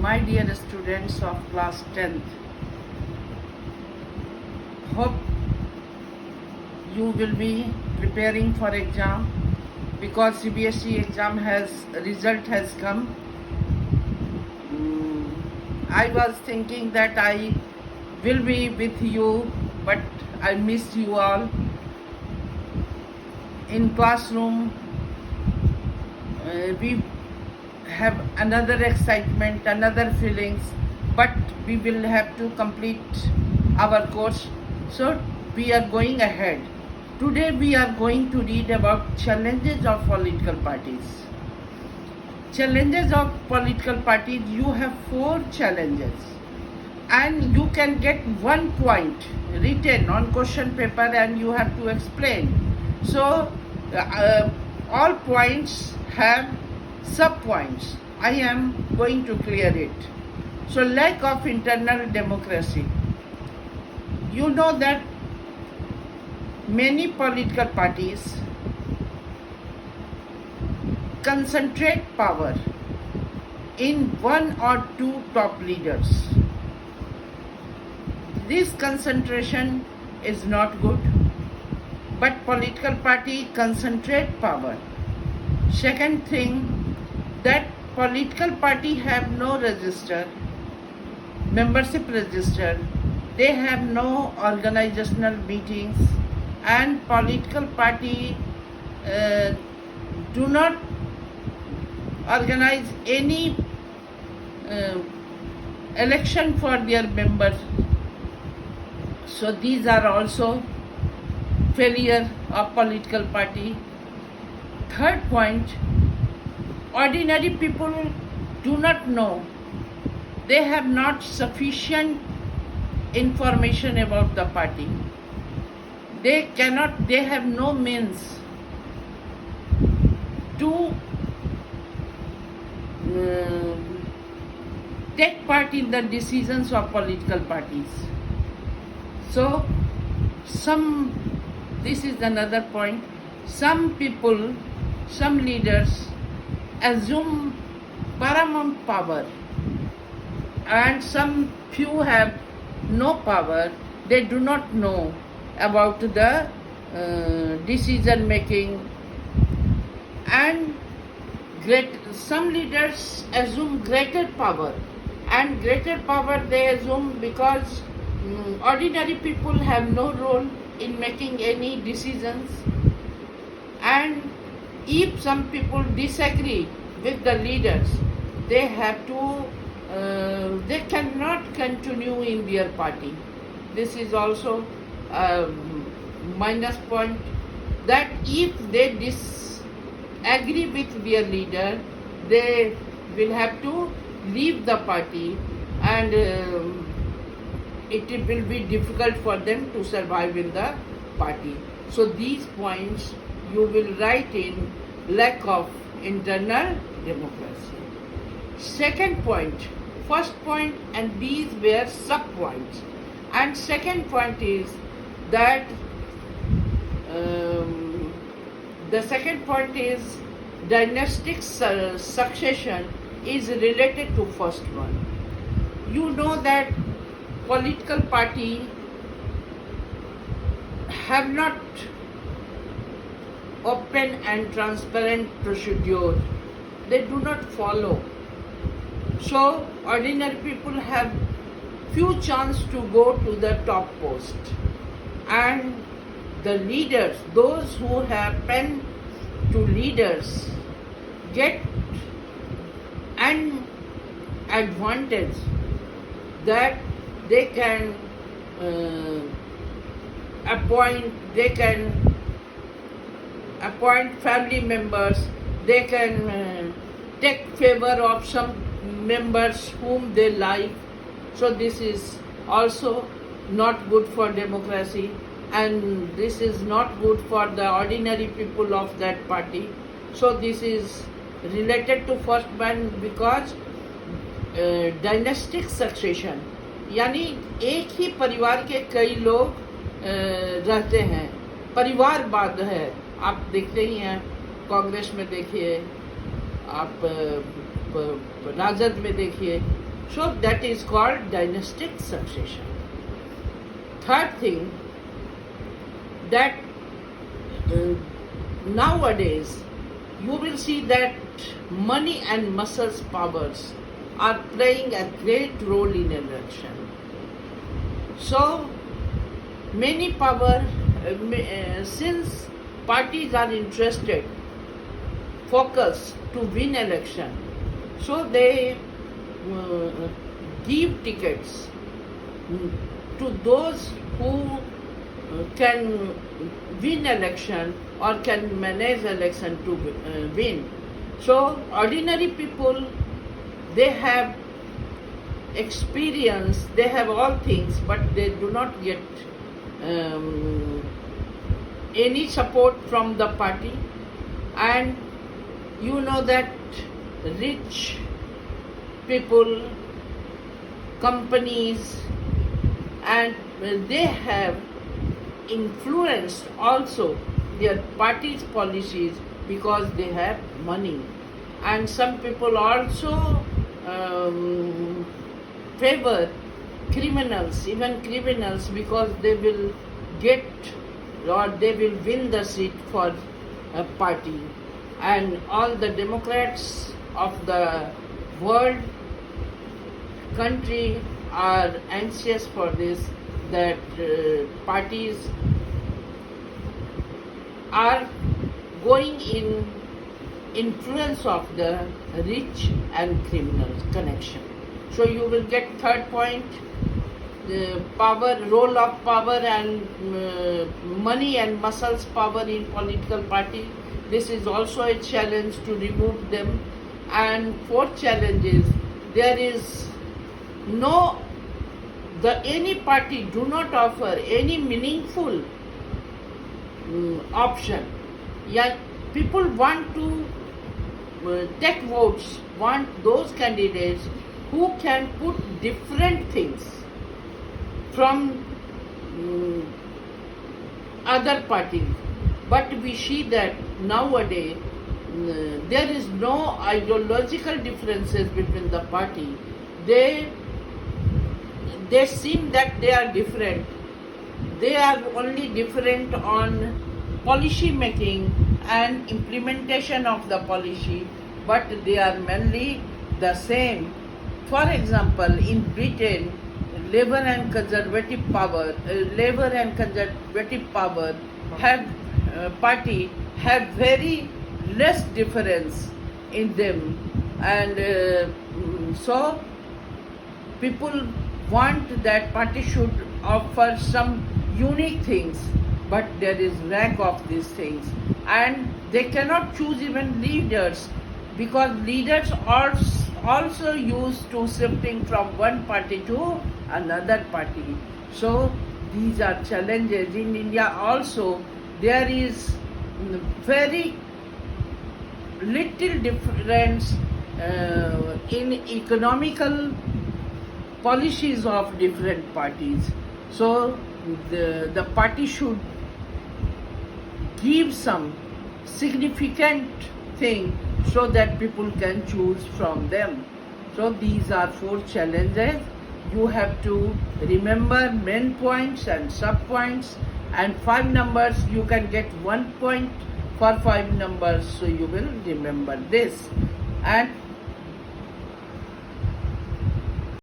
My dear students of class 10th, hope you will be preparing for exam because CBSE exam result has come. I was thinking that I will be with you, but I missed you all. In classroom, we have another excitement, another feelings, but we will have to complete our course. So we are going ahead. Today we are going to read about challenges of political parties. Challenges of political parties, you have 4 challenges and you can get 1 point written on question paper and you have to explain. So all points have sub-points. I am going to clear it. So lack of internal democracy. You know that many political parties concentrate power in 1 or 2 top leaders. This concentration is not good, but political party concentrate power. Second thing, that political party have no register, membership register, they have no organizational meetings, and political party do not organize any election for their members. So these are also failure of political party. Third point, ordinary people do not know. They have not sufficient information about the party. They have no means to take part in the decisions of political parties. So this is another point. Some people, some leaders assume paramount power and some few have no power. They do not know about the decision making, and some leaders assume greater power, and greater power they assume because ordinary people have no role in making any decisions, and if some people disagree with the leaders, they cannot continue in their party. This is also a minus point, that if they disagree with their leader, they will have to leave the party, and it will be difficult for them to survive in the party. So these points you will write in lack of internal democracy. Second point, first point and these were sub points, and second point is that the second point is dynastic succession is related to first one. You know that political party have not open and transparent procedure. They do not follow. So ordinary people have few chance to go to the top post, and the leaders, those who have pen to leaders, get an advantage that they can appoint family members, they can take favor of some members whom they like. So this is also not good for democracy, and this is not good for the ordinary people of that party. So this is related to first one because dynastic succession, यानी एक ही परिवार के कई लोग रहते हैं, परिवारवाद है। आप देखते ही हैं, कांग्रेस में देखिए, आप राजद में देखिए, So that is called dynastic succession. Third thing, that uh, nowadays you will see that money and muscles powers are playing a great role in election. So many power, since parties are interested, focus to win election, so they give tickets to those who can win election or can manage election to win. So ordinary people, they have experience, they have all things, but they do not get any support from the party. And you know that rich people, companies, and they have influenced also their party's policies because they have money. And some people also favor criminals, even criminals, because they will get or they will win the seat for a party. And all the Democrats of the world country are anxious for this, that parties are going in influence of the rich and criminal connection. So you will get third point, the power, role of power and money and muscles power in political party. This is also a challenge to remove them. And fourth challenge is there is any party do not offer any meaningful option. Yeah, people want to take votes, want those candidates who can put different things from other parties. But we see that nowadays there is no ideological differences between the party. They seem that they are different. They are only different on policy making and implementation of the policy, but they are mainly the same. For example, in Britain, Labour and Conservative power have party have very less difference in them, and so people want that party should offer some unique things, but there is lack of these things, and they cannot choose even leaders because leaders are also used to shifting from one party to another party. So these are challenges. In India also there is very little difference in economical policies of different parties. So the party should give some significant thing so that people can choose from them. So these are four challenges. You have to remember main points and sub points, and 5 numbers you can get 1 point for 5 numbers, so you will remember this. And